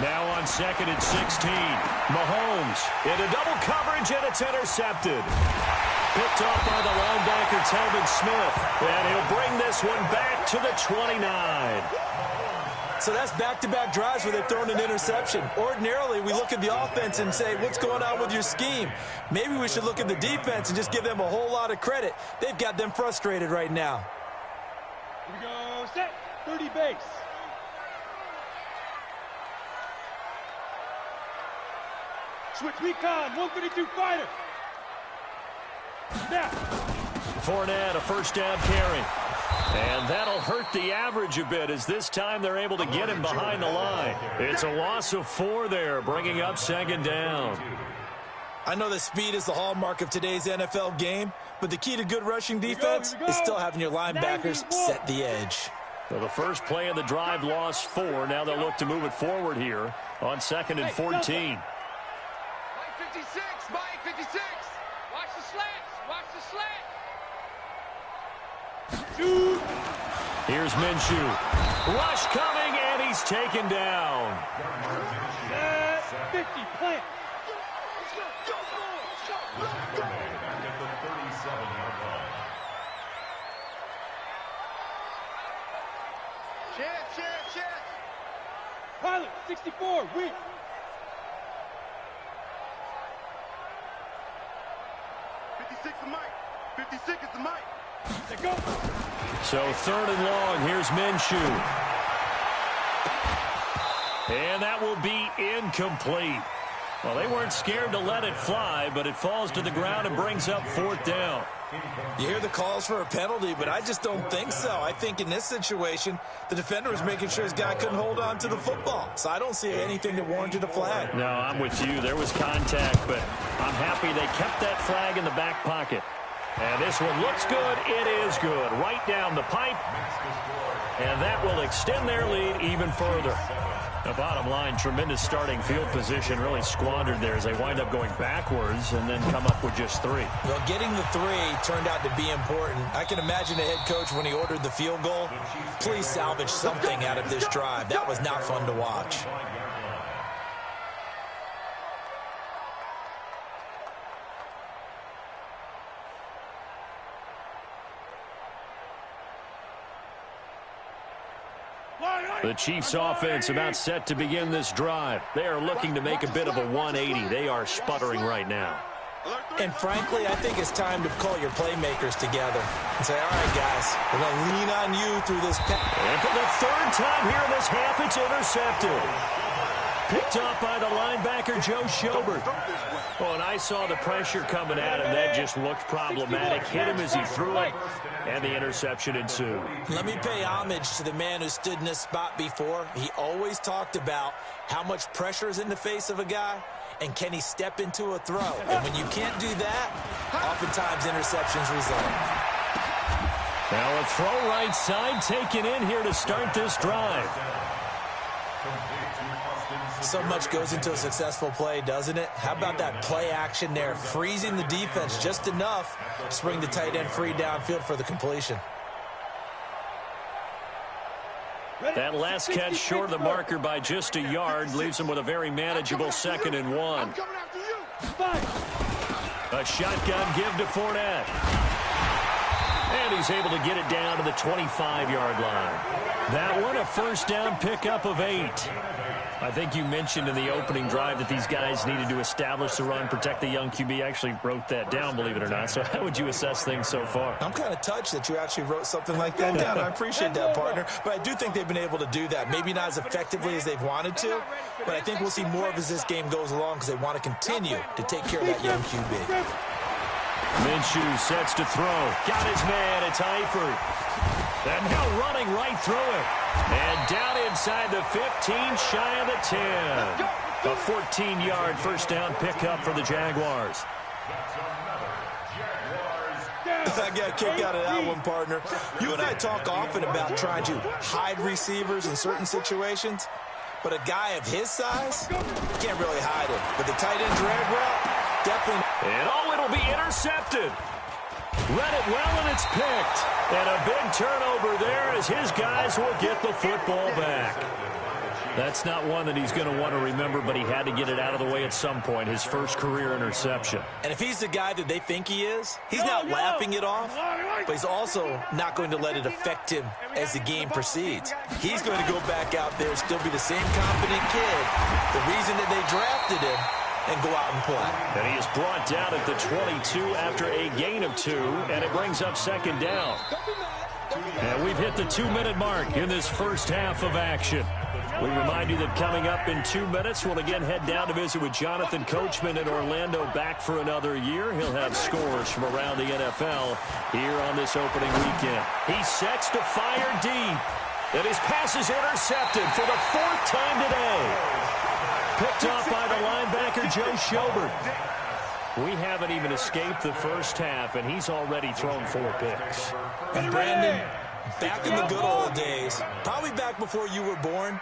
Now on 2nd and 16. Mahomes into double coverage, and it's intercepted. Picked off by the linebacker, Telvin Smith. And he'll bring this one back to the 29. So that's back-to-back drives where they've thrown an interception. Ordinarily, we look at the offense and say, what's going on with your scheme? Maybe we should look at the defense and just give them a whole lot of credit. They've got them frustrated right now. Here we go, set, 30 base. Switch recon, 132 fighter. Snap. Fournette, a first down carry. And that'll hurt the average a bit as this time they're able to get him behind the line. It's a loss of 4 there, bringing up 2nd down. I know that speed is the hallmark of today's NFL game, but the key to good rushing defense is still having your linebackers set the edge. So the first play of the drive lost 4. Now they'll look to move it forward here on 2nd and 14. Mike 56, Mike 56. Watch the slants, watch the slant. Here's Minshew. Rush coming, and he's taken down. 50, plant. Chance. Pilot, 64, weak. Mike. 56 is the Mike. Let go. So 3rd and long, here's Minshew. And that will be incomplete. Well, they weren't scared to let it fly, but it falls to the ground and brings up 4th down. You hear the calls for a penalty, but I just don't think so. I think in this situation, the defender was making sure his guy couldn't hold on to the football. So I don't see anything that warranted a flag. No, I'm with you. There was contact, but I'm happy they kept that flag in the back pocket. And this one looks good. It is good. Right down the pipe. And that will extend their lead even further. The bottom line, tremendous starting field position, really squandered there as they wind up going backwards and then come up with just 3. Well, getting the 3 turned out to be important. I can imagine the head coach when he ordered the field goal. Please salvage something out of this drive. That was not fun to watch. The Chiefs offense about set to begin this drive. They are looking to make a bit of a 180. They are sputtering right now. And frankly, I think it's time to call your playmakers together and say, all right, guys, we're going to lean on you through this pass. And for the 3rd time here in this half, it's intercepted. Picked up by the linebacker, Joe Schobert. Oh, and I saw the pressure coming at him. That just looked problematic. Hit him as he threw it, and the interception ensued. Let me pay homage to the man who stood in this spot before. He always talked about how much pressure is in the face of a guy, and can he step into a throw. And when you can't do that, oftentimes interceptions result. Now a throw right side taken in here to start this drive. So much goes into a successful play, doesn't it? How about that play action there, freezing the defense just enough to bring the tight end free downfield for the completion. That last catch short of the marker by just a yard leaves him with a very manageable 2nd and 1. A shotgun give to Fournette. And he's able to get it down to the 25-yard line. That one, a first down pickup of 8. I think you mentioned in the opening drive that these guys needed to establish the run, protect the young QB. I actually wrote that down, believe it or not. So how would you assess things so far? I'm kind of touched that you actually wrote something like that down. I appreciate that, partner. But I do think they've been able to do that. Maybe not as effectively as they've wanted to, but I think we'll see more of as this game goes along because they want to continue to take care of that young QB. Minshew sets to throw. Got his man. It's Eifert. And now running right through it. And down inside the 15, shy of the 10. A 14-yard first down pickup for the Jaguars. I got a kick out of that one, partner. You and I talk often about trying to hide receivers in certain situations, but a guy of his size, can't really hide him. But the tight end drag route, definitely. And it'll be intercepted. Read it well, and it's picked. And a big turnover there as his guys will get the football back. That's not one that he's going to want to remember, but he had to get it out of the way at some point, his first career interception. And if he's the guy that they think he is, he's not laughing it off, but he's also not going to let it affect him as the game proceeds. He's going to go back out there, still be the same confident kid, the reason that they drafted him, and go out and play. And he is brought down at the 22 after a gain of 2, and it brings up second down. And we've hit the 2-minute mark in this first half of action. We remind you that coming up in 2 minutes, we'll again head down to visit with Jonathan Coachman in Orlando, back for another year. He'll have scores from around the NFL here on this opening weekend. He sets to fire deep, and his pass is intercepted for the 4th time today. Picked off by the linebacker, Joe Schobert. We haven't even escaped the first half, and he's already thrown 4 picks. And Brandon, back in the good old days, probably back before you were born,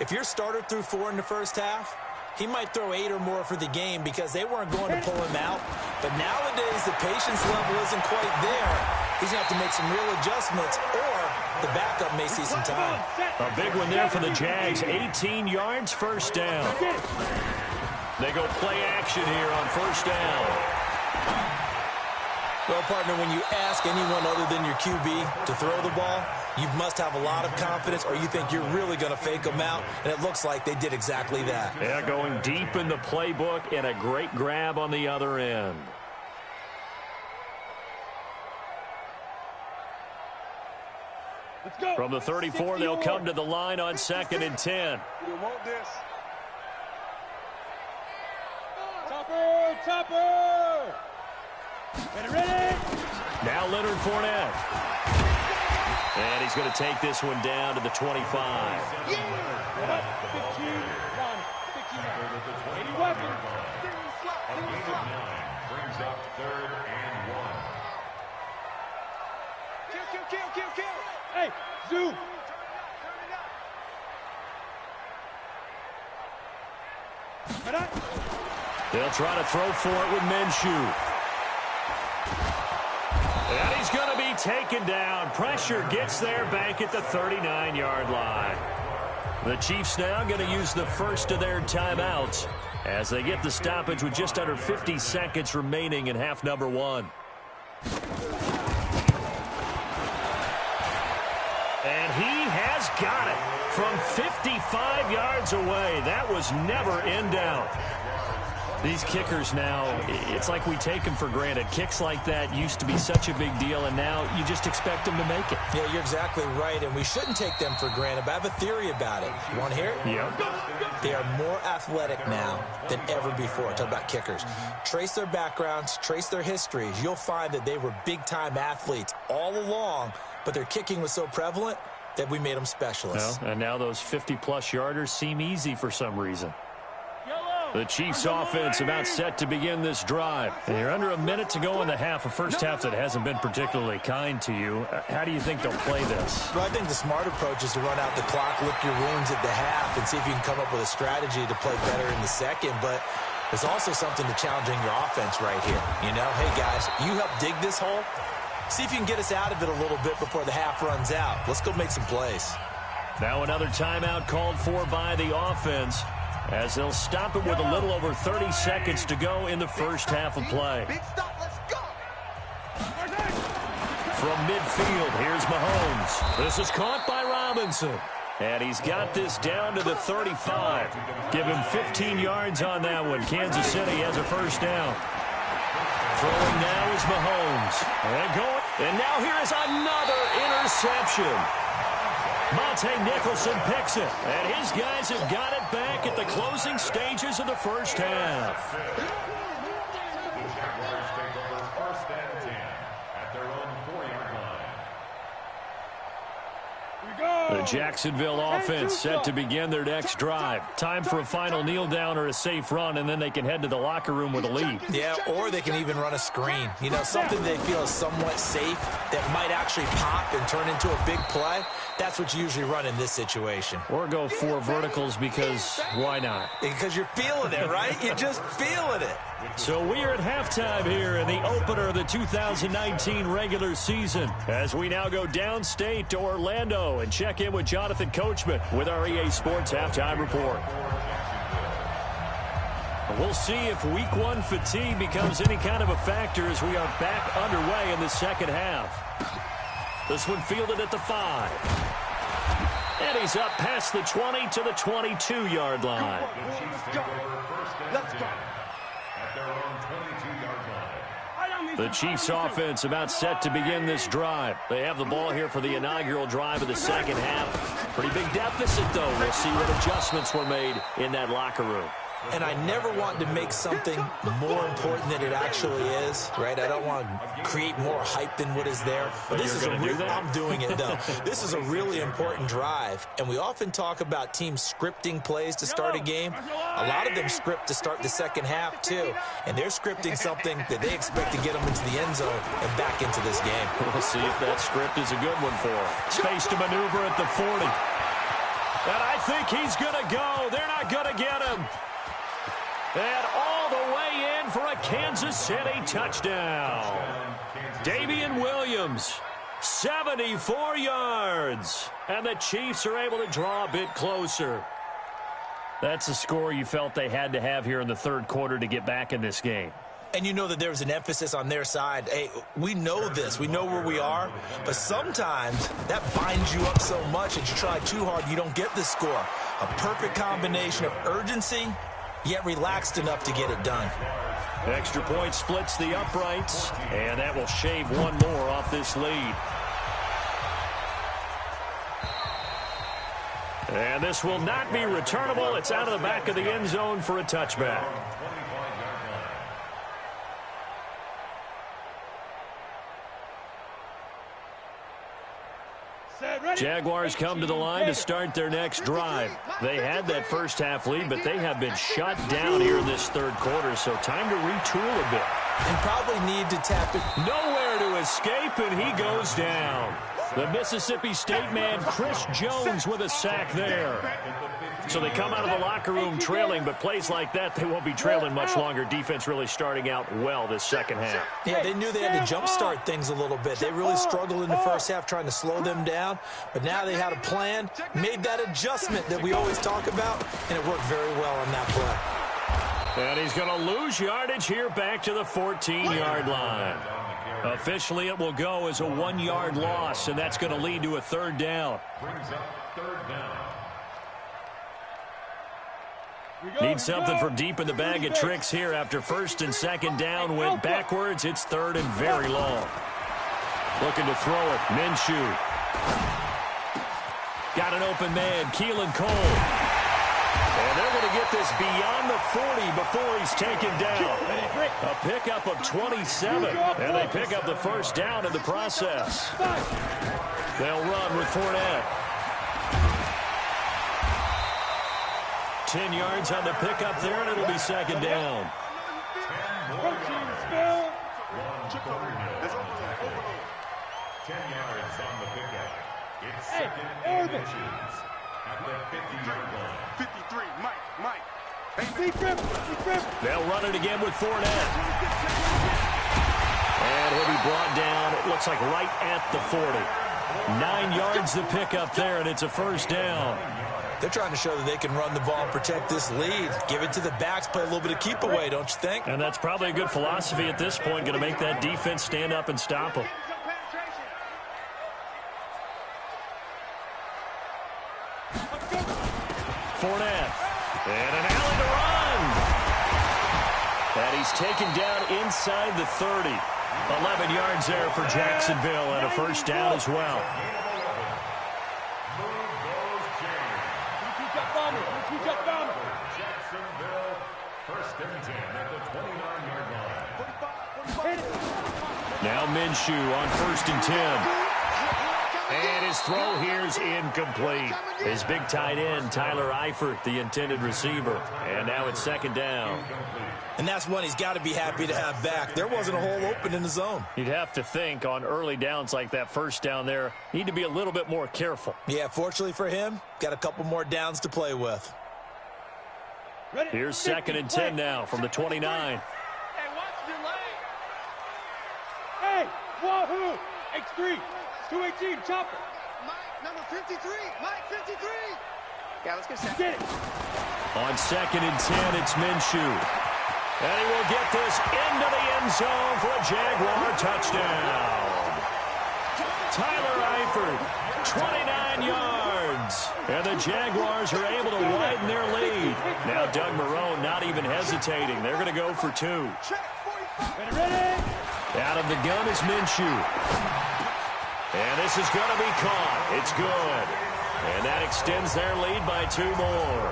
if your starter threw 4 in the first half, he might throw 8 or more for the game because they weren't going to pull him out. But nowadays, the patience level isn't quite there. He's going to have to make some real adjustments, or the backup may see some time. A big one there for the Jags. 18 yards, first down. They go play action here on first down. Well, partner, when you ask anyone other than your QB to throw the ball, you must have a lot of confidence, or you think you're really going to fake them out, and it looks like they did exactly that. Yeah, going deep in the playbook, and a great grab on the other end. Let's go. From the 34, they'll come to the line on 2nd and 10. You want this. Topper, topper. Ready. Now Leonard Fournette. And he's going to take this one down to the 25. 15, 1, 80 weapons. Brings up 3rd and 1. Kill. Hey, zoom. They'll try to throw for it with Minshew. And he's going to be taken down. Pressure gets there back at the 39-yard line. The Chiefs now going to use the first of their timeouts as they get the stoppage with just under 50 seconds remaining in half number 1. And he has got it from 55 yards away. That was never in doubt. These kickers now, it's like we take them for granted. Kicks like that used to be such a big deal, and now you just expect them to make it. Yeah, you're exactly right, and we shouldn't take them for granted, but I have a theory about it. You want to hear it? Yep. They are more athletic now than ever before. Talk about kickers. Trace their backgrounds, trace their histories. You'll find that they were big-time athletes all along, but their kicking was so prevalent that we made them specialists. Well, and now those 50-plus yarders seem easy for some reason. The Chiefs offense about set to begin this drive. And you're under a minute to go in the half, a first half that hasn't been particularly kind to you. How do you think they'll play this? Well, I think the smart approach is to run out the clock, lick your wounds at the half, and see if you can come up with a strategy to play better in the second. But there's also something to challenging your offense right here. You know, hey, guys, you help dig this hole. See if you can get us out of it a little bit before the half runs out. Let's go make some plays. Now another timeout called for by the offense, as they'll stop it with a little over 30 seconds to go in the first half of play. Big stop, let's go. From midfield, here's Mahomes. This is caught by Robinson. And he's got this down to the 35. Give him 15 yards on that one. Kansas City has a first down. Throwing now is Mahomes. And now here is another interception. Monte Nicholson picks it, and his guys have got it back at the closing stages of the first half. The Jaguars take over 1st and 10 at their own 4-yard line. Here we go. The Jacksonville offense set to begin their next drive. Time for a final kneel down or a safe run, and then they can head to the locker room with a lead. Yeah, or they can even run a screen. You know, something they feel is somewhat safe that might actually pop and turn into a big play. That's what you usually run in this situation. Or go 4 verticals because why not? Because you're feeling it, right? You're just feeling it. So we are at halftime here in the opener of the 2019 regular season as we now go downstate to Orlando and check in with Jonathan Coachman with our EA Sports Halftime Report. We'll see if Week 1 fatigue becomes any kind of a factor as we are back underway in the second half. This one fielded at the 5. And he's up past the 20 to the 22-yard line. Let's go. The Chiefs offense about set to begin this drive. They have the ball here for the inaugural drive of the second half. Pretty big deficit, though. We'll see what adjustments were made in that locker room. And I never want to make something more important than it actually is, right? I don't want to create more hype than what is there. But this is I'm doing it, though. This is a really important drive. And we often talk about teams scripting plays to start a game. A lot of them script to start the second half, too. And they're scripting something that they expect to get them into the end zone and back into this game. We'll see if that script is a good one for them. Space to maneuver at the 40. And I think he's going to go. They're not going to get him. And all the way in for a Kansas City touchdown. Damian Williams, 74 yards. And the Chiefs are able to draw a bit closer. That's a score you felt they had to have here in the third quarter to get back in this game. And you know that there's an emphasis on their side. Hey, we know this. We know where we are. But sometimes that binds you up so much that you try too hard, you don't get the score. A perfect combination of urgency, yet relaxed enough to get it done. Extra point splits the uprights, and that will shave one more off this lead. And this will not be returnable. It's out of the back of the end zone for a touchback. Jaguars come to the line to start their next drive. They had that first half lead, but they have been shut down here in this third quarter, so time to retool a bit. And probably need to tap it. Nowhere to escape, and he goes down. The Mississippi State man, Chris Jones, with a sack there. So they come out of the locker room trailing, but plays like that, they won't be trailing much longer. Defense really starting out well this second half. Yeah, they knew they had to jumpstart things a little bit. They really struggled in the first half trying to slow them down, but now they had a plan, made that adjustment that we always talk about, and it worked very well on that play. And he's going to lose yardage here back to the 14-yard line. Officially, it will go as a 1-yard loss, and that's going to lead to a third down. Brings up third down. Need something from deep in the bag of tricks here after first and second down went backwards. It's third and very long. Looking to throw it. Minshew. Got an open man. Keelan Cole. And they're going to get this beyond the 40 before he's taken down. A pickup of 27. And they pick up the first down in the process. They'll run with Fournette. 10 yards on the pickup there, and it'll be second down. 10 yards on the pickup. It's second and inches at the 50-yard line. 53, Mike. Hey, grip. They'll run it again with Fournette. And he'll be brought down, it looks like right at the 40. 9 yards the pickup there, and it's a first down. They're trying to show that they can run the ball and protect this lead. Give it to the backs, play a little bit of keep away, don't you think? And that's probably a good philosophy at this point, going to make that defense stand up and stop them. Fournette. And an alley to run. And he's taken down inside the 30. 11 yards there for Jacksonville, and a first down as well. Jacksonville, first and 10 at the 29-yard line. Now Minshew on first and 10. And his throw here's incomplete. His big tight end, Tyler Eifert, the intended receiver. And now it's second down. And that's one he's got to be happy to have back. There wasn't a hole open in the zone. You'd have to think on early downs like that first down there, need to be a little bit more careful. Yeah, fortunately for him, got a couple more downs to play with. Here's second and 10 now from the 29. Hey, watch the leg. Hey, wahoo! X3, 218, chopper. Mike, number 53. Mike, 53. Yeah, let's get set. Get it. On second and 10, it's Minshew. And he will get this into the end zone for a Jaguar touchdown. Tyler Eifert, 29 yards. And the Jaguars are able to widen their lead. Now Doug Marrone not even hesitating. They're going to go for two. Ready? Out of the gun is Minshew. And this is going to be caught. It's good. And that extends their lead by two more.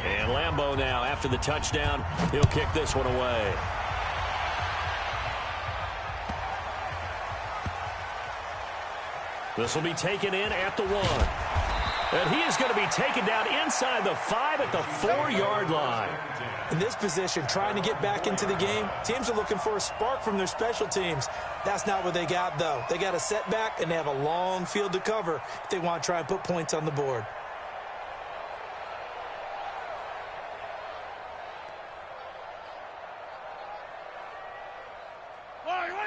And Lambeau now, after the touchdown, he'll kick this one away. This will be taken in at the 1. And he is going to be taken down inside the 5 at the 4-yard line. In this position, trying to get back into the game, teams are looking for a spark from their special teams. That's not what they got, though. They got a setback, and they have a long field to cover if they want to try and put points on the board.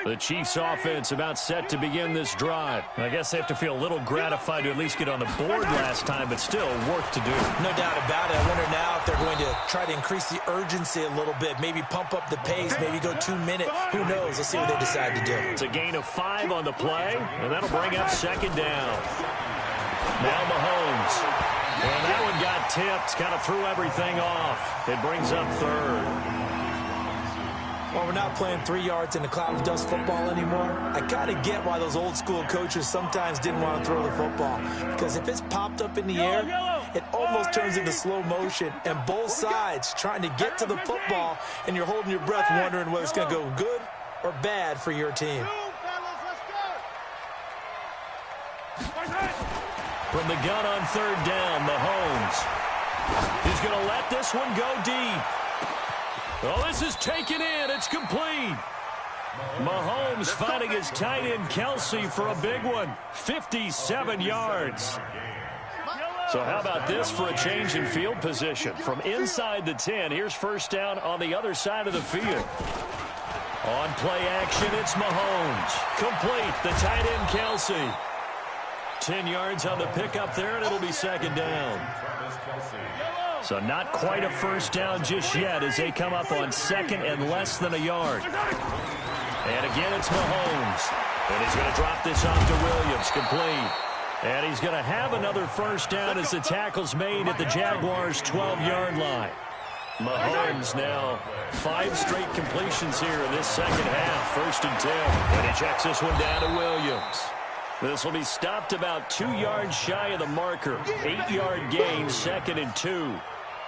The Chiefs offense about set to begin this drive. I guess they have to feel a little gratified to at least get on the board last time, but still work to do. No doubt about it. I wonder now if they're going to try to increase the urgency a little bit, maybe pump up the pace, maybe go 2 minutes. Who knows? Let's see what they decide to do. It's a gain of 5 on the play, and that'll bring up second down. Now Mahomes. And that one got tipped, kind of threw everything off. It brings up third. Well, we're not playing 3 yards in a cloud of dust football anymore. I kind of get why those old school coaches sometimes didn't want to throw the football. Because if it's popped up in the air, it almost turns into slow motion. And both sides trying to get to the football, and you're holding your breath wondering whether it's going to go good or bad for your team. From the gun on third down, Mahomes. He's going to let this one go deep. Oh, this is taken in. It's complete. Mahomes finding his tight end Kelsey for a big one. 57 yards. So how about this for a change in field position? From inside the 10, here's first down on the other side of the field. On play action, it's Mahomes. Complete, the tight end Kelsey. 10 yards on the pickup there, and it'll be second down. So not quite a first down just yet as they come up on second and less than a yard. And again, it's Mahomes. And he's going to drop this off to Williams, complete. And he's going to have another first down as the tackle's made at the Jaguars' 12-yard line. Mahomes now 5 straight completions here in this second half, first and 10. And he checks this one down to Williams. This will be stopped about 2 yards shy of the marker. 8-yard gain, second and 2.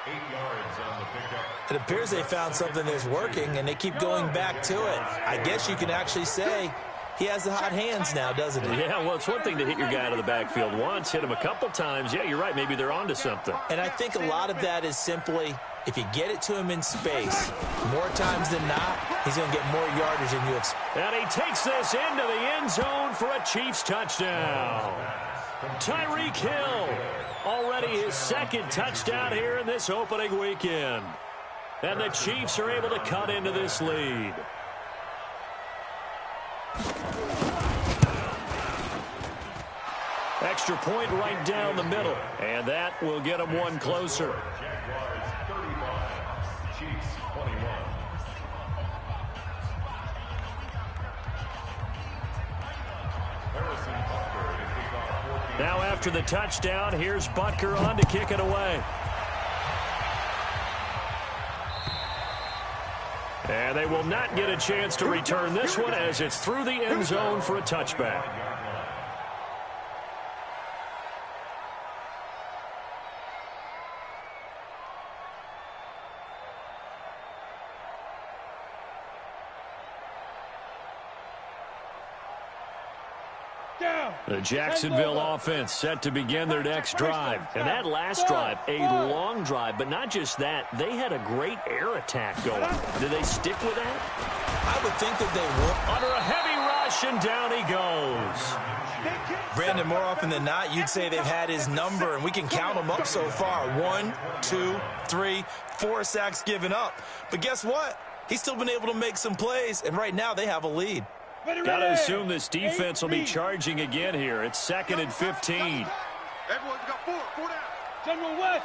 8 yards on the pickup. It appears they found something that's working, and they keep going back to it. I guess you can actually say he has the hot hands now, doesn't he? Yeah, well, it's one thing to hit your guy out of the backfield once, hit him a couple times. Yeah, you're right. Maybe they're onto something. And I think a lot of that is simply if you get it to him in space, more times than not, he's going to get more yardage than you expect. And he takes this into the end zone for a Chiefs touchdown. Tyreek Hill, already his second touchdown here in this opening weekend. And the Chiefs are able to cut into this lead. Extra point right down the middle. And that will get them one closer. Jaguars 35, Chiefs 21. Now after the touchdown, here's Butker on to kick it away. And they will not get a chance to return this one as it's through the end zone for a touchback. The Jacksonville offense set to begin their next drive. And that last drive, a long drive, but not just that. They had a great air attack going. Do they stick with that? I would think that they would. Under a heavy rush, and down he goes. Brandon, more often than not, you'd say they've had his number, and we can count them up so far. 1, 2, 3, 4 sacks given up. But guess what? He's still been able to make some plays, and right now they have a lead. Got to assume this defense will be charging again here. It's 2nd and 15. Everyone's got 4 down. General West.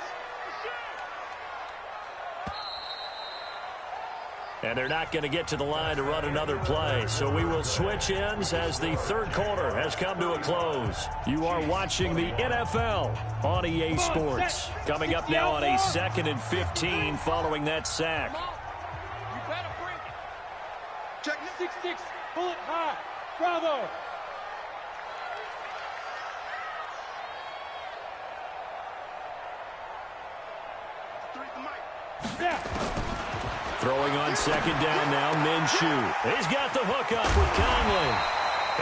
And they're not going to get to the line to run another play. So we will switch ends as the third quarter has come to a close. You are watching the NFL on EA Sports. Coming up now on a 2nd and 15 following that sack. You better bring it. Check 6-6. Pull it high. Bravo. Yeah. Throwing on 2nd down now, Minshew. He's got the hook up with Conley.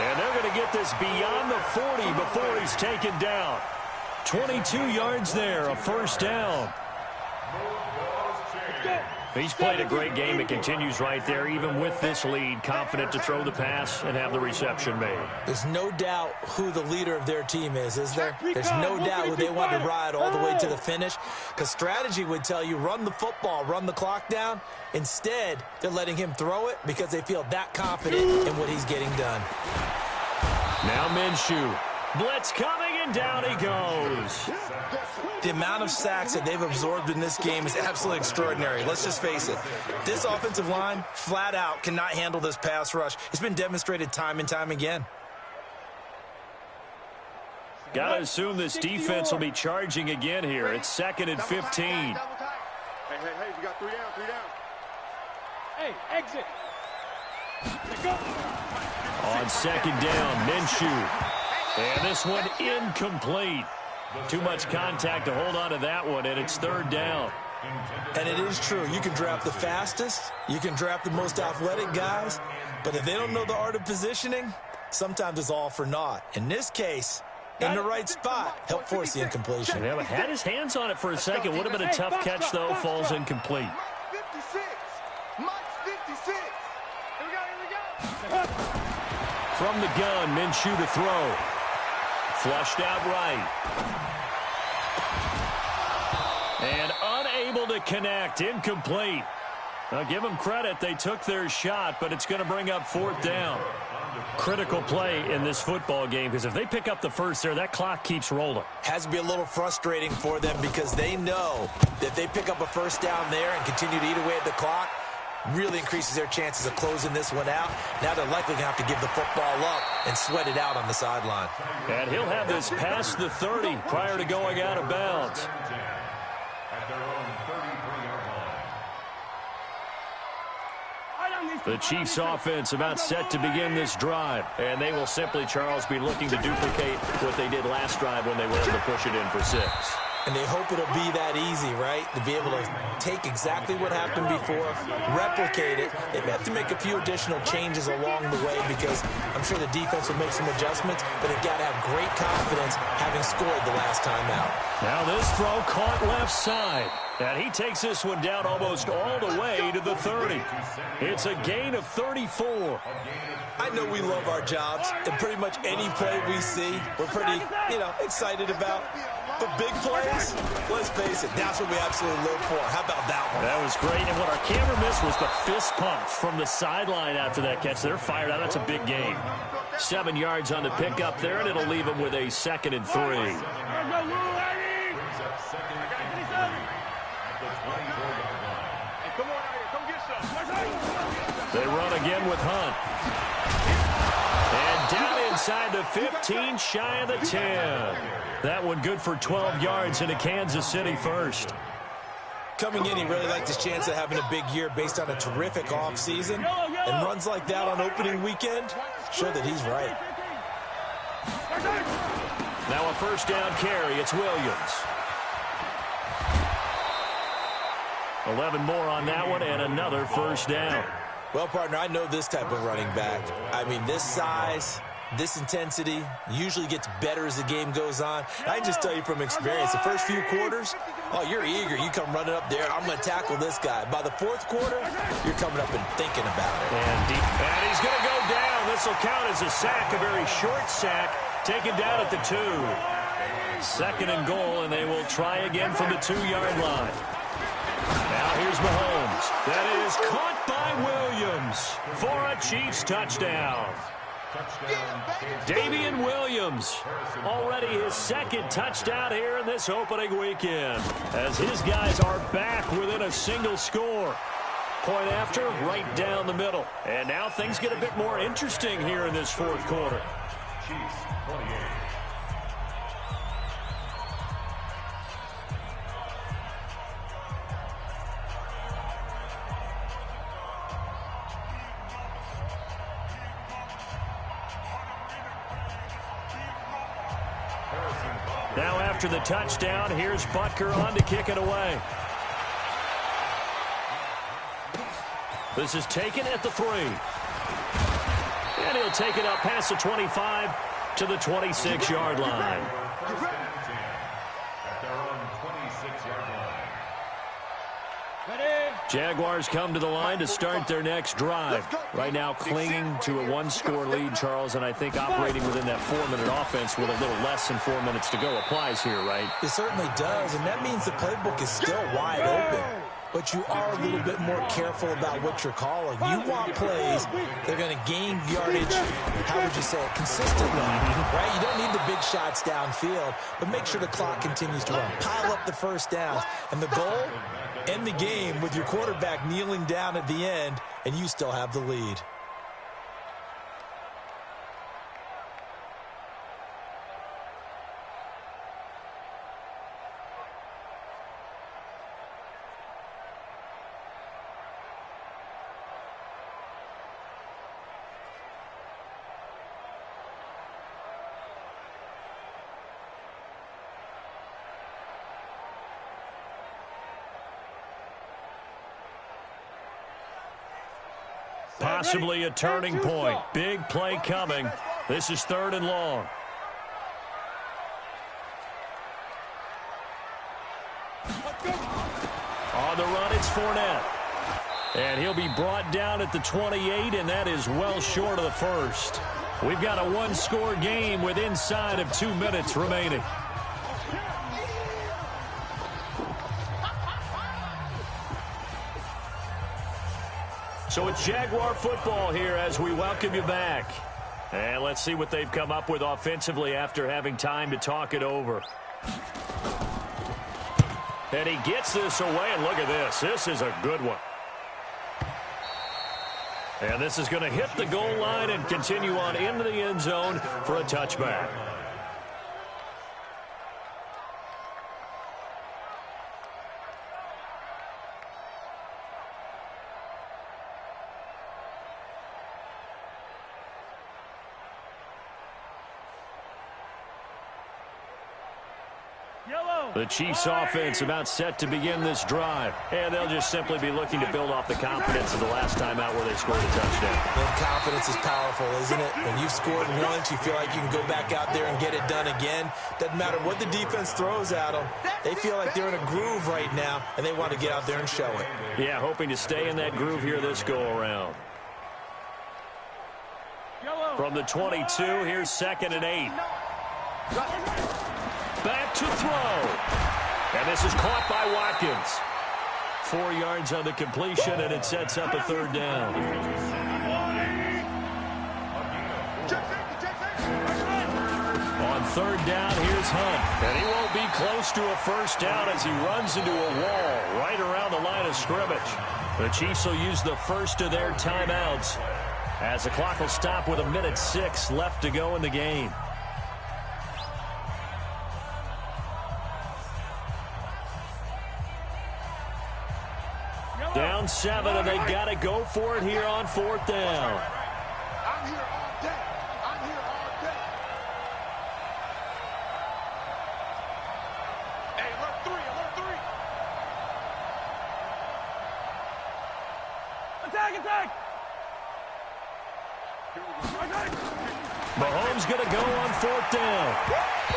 And they're going to get this beyond the 40 before he's taken down. 22 yards there, a first down. He's played a great game. It continues right there, even with this lead, confident to throw the pass and have the reception made. There's no doubt who the leader of their team is there? There's no doubt who they want to ride all the way to the finish, because strategy would tell you run the football, run the clock down. Instead, they're letting him throw it because they feel that confident in what he's getting done. Now Minshew. Blitz coming, and down he goes. The amount of sacks that they've absorbed in this game is absolutely extraordinary. Let's just face it. This offensive line, flat out, cannot handle this pass rush. It's been demonstrated time and time again. Got to assume this defense will be charging again here. It's 2nd and 15. Hey, we got 3 down, 3 down. Hey, exit. Go. On 2nd down, Minshew. And this one incomplete. Too much contact to hold on to that one, and it's 3rd down. And it is true. You can draft the fastest. You can draft the most athletic guys. But if they don't know the art of positioning, sometimes it's all for naught. In this case, in the right spot, help force the incompletion. Yeah, had his hands on it for a second. Would have been a tough catch, though. Falls incomplete. 56. Mike's 56. Here we go. From the gun, Minshew to throw. Flushed out right. And unable to connect. Incomplete. Now, give them credit. They took their shot, but it's going to bring up 4th down. Critical play in this football game, because if they pick up the first there, that clock keeps rolling. Has to be a little frustrating for them because they know that if they pick up a first down there and continue to eat away at the clock, really increases their chances of closing this one out. Now they're likely going to have to give the football up and sweat it out on the sideline. And he'll have this past the 30 prior to going out of bounds. The Chiefs offense about set to begin this drive. And they will simply, Charles, be looking to duplicate what they did last drive when they were able to push it in for 6. And they hope it'll be that easy, right? To be able to take exactly what happened before, replicate it. They may have to make a few additional changes along the way because I'm sure the defense will make some adjustments, but they've got to have great confidence having scored the last time out. Now this throw caught left side. And he takes this one down almost all the way to the 30. It's a gain of 34. I know we love our jobs, and pretty much any play we see, we're pretty, excited about. But big plays, let's face it, that's what we absolutely live for. How about that one? That was great, and what our camera missed was the fist pump from the sideline after that catch. They're fired out. That's a big gain. 7 yards on the pickup there, and it'll leave them with a 2nd and 3. They run again with Hunt. And down inside the 15, shy of the 10. That one good for 12 yards into Kansas City first. Coming in, he really liked his chance of having a big year based on a terrific offseason. And runs like that on opening weekend show that he's right. Now a first down carry. It's Williams. 11 more on that one and another first down. Well, partner, I know this type of running back. I mean, this size, This intensity usually gets better as the game goes on. I can just tell you from experience, the first few quarters, oh, you're eager. You come running up there, I'm going to tackle this guy. By the fourth quarter, you're coming up and thinking about it. And he's going to go down. This will count as a sack, a very short sack, taken down at the 2. 2nd and goal, and they will try again from the 2-yard line. Now here's Mahomes. That is caught by Williams for a Chiefs touchdown. Damian Williams, already his 2nd touchdown here in this opening weekend, as his guys are back within a single score. Point after, right down the middle. And now things get a bit more interesting here in this 4th quarter. Chiefs 28. Now after the touchdown, here's Butker on to kick it away. This is taken at the 3. And he'll take it up past the 25 to the 26-yard line. At their own 26-yard line. Jaguars come to the line to start their next drive. Right now clinging to a 1-score lead, Charles, and I think operating within that 4-minute offense with a little less than 4 minutes to go applies here, right? It certainly does, and that means the playbook is still wide open. But you are a little bit more careful about what you're calling. You want plays that are going to gain yardage, how would you say it, consistently, right? You don't need the big shots downfield, but make sure the clock continues to run. Pile up the first downs. And the goal, end the game with your quarterback kneeling down at the end, and you still have the lead. Possibly a turning point. Big play coming. This is 3rd and long. On the run, it's Fournette. And he'll be brought down at the 28, and that is well short of the first. We've got a 1-score game with inside of 2 minutes remaining. So it's Jaguar football here as we welcome you back. And let's see what they've come up with offensively after having time to talk it over. And he gets this away, and look at this. This is a good one. And this is going to hit the goal line and continue on into the end zone for a touchback. The Chiefs offense about set to begin this drive. And they'll just simply be looking to build off the confidence of the last time out where they scored a touchdown. Well, confidence is powerful, isn't it? When you've scored once, you feel like you can go back out there and get it done again. Doesn't matter what the defense throws at them. They feel like they're in a groove right now, and they want to get out there and show it. Yeah, hoping to stay in that groove here this go-around. From the 22, here's 2nd and 8. Back to throw. And this is caught by Watkins. 4 yards on the completion, and it sets up a 3rd down. On 3rd down, here's Hunt. And he won't be close to a first down as he runs into a wall right around the line of scrimmage. The Chiefs will use the first of their timeouts as the clock will stop with 1:06 left to go in the game. Down 7, and they got to go for it here on 4th down. I'm here all day. I'm here all day. Hey, alert 3, alert 3. Attack, attack! time's going to go on 4th down.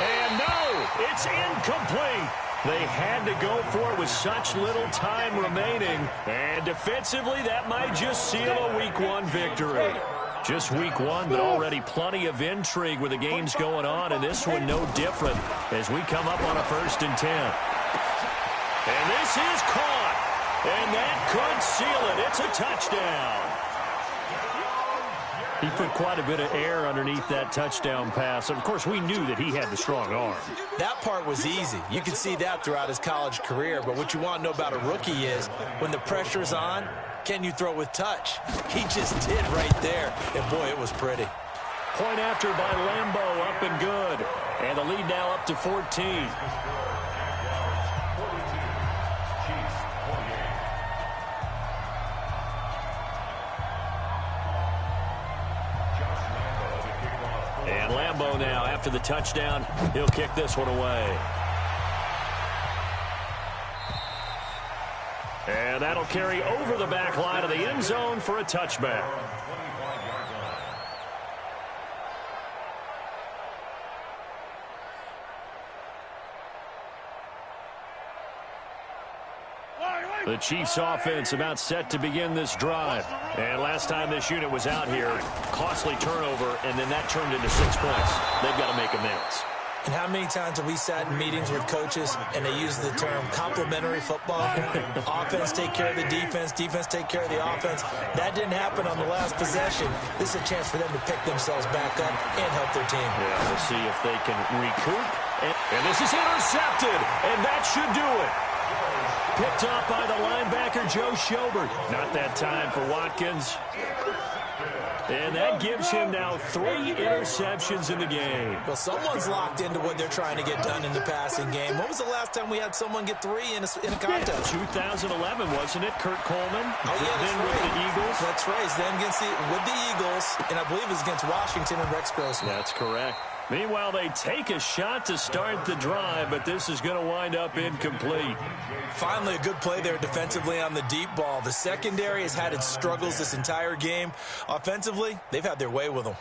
And no, it's incomplete. They had to go for it with such little time remaining. And defensively, that might just seal a Week 1 victory. Just Week 1, but already plenty of intrigue with the games going on, and this one no different as we come up on a 1st and 10. And this is caught, and that could seal it. It's a touchdown. He put quite a bit of air underneath that touchdown pass. Of course, we knew that he had the strong arm. That part was easy. You could see that throughout his college career. But what you want to know about a rookie is when the pressure's on, can you throw with touch? He just did right there. And, boy, it was pretty. Point after by Lambeau, up and good. And the lead now up to 14. And Lambeau now, after the touchdown, he'll kick this one away. And that'll carry over the back line of the end zone for a touchback. The Chiefs offense about set to begin this drive. And last time this unit was out here, costly turnover, and then that turned into 6 points. They've got to make amends. And how many times have we sat in meetings with coaches and they use the term complementary football? Offense take care of the defense, defense take care of the offense. That didn't happen on the last possession. This is a chance for them to pick themselves back up and help their team. Yeah, we'll see if they can recoup. And this is intercepted, and that should do it. Picked up by the linebacker, Joe Schobert. Not that time for Watkins. And that gives him now 3 interceptions in the game. Well, someone's locked into what they're trying to get done in the passing game. When was the last time we had someone get 3 in a contest? 2011, wasn't it? Kurt Coleman. Oh, yeah, that's right. With the Eagles. That's right. It's then with the Eagles, and I believe it's against Washington and Rex Grossman. That's correct. Meanwhile, they take a shot to start the drive, but this is going to wind up incomplete. Finally, a good play there defensively on the deep ball. The secondary has had its struggles this entire game. Offensively, they've had their way with them.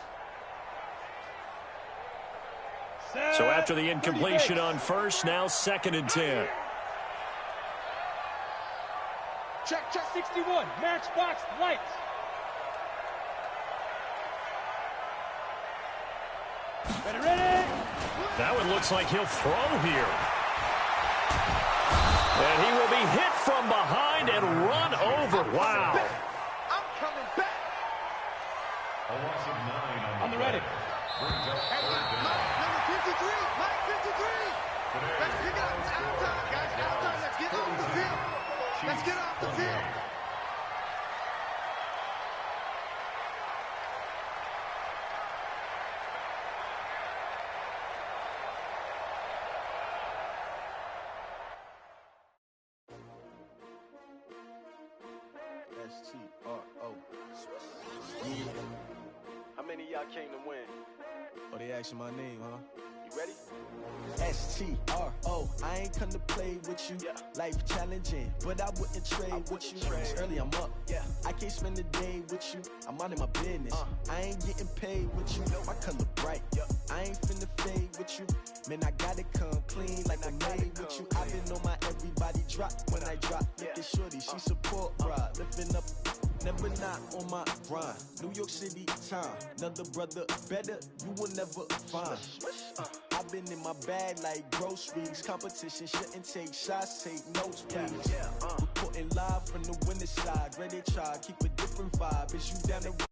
So after the incompletion on first, now 2nd and 10. Check 61. Matchbox lights. Ready. That one looks like he'll throw here. And he will be hit from behind and run over. Wow. I'm coming back. A loss of 9 On the ready. Hey, Mike, number 53. Mike, 53. Let's pick it up. It's outside, guys. Outside. Let's get off the field. Let's get off the field. S-T-R-O. Yeah. How many of y'all came to win? Oh, they asking my name, huh? You ready? S-T-R-O. I ain't come to play with you. Yeah. Life challenging, but I wouldn't trade with you. It's early, I'm up. Yeah. I can't spend the day with you. I'm minding my business. I ain't getting paid with you. My color bright. Yeah. I ain't finna fade with you. Man, I gotta come clean like I'm made with you. I've been on my everybody drop when I drop. Look at shorty, she support ride. Lifting up, never not on my grind. New York City time. Another brother better, you will never find. I've been in my bag like groceries. Competition shouldn't take shots, take notes, please. Reporting live from the winning side. Ready to try, keep a different vibe. Is you down the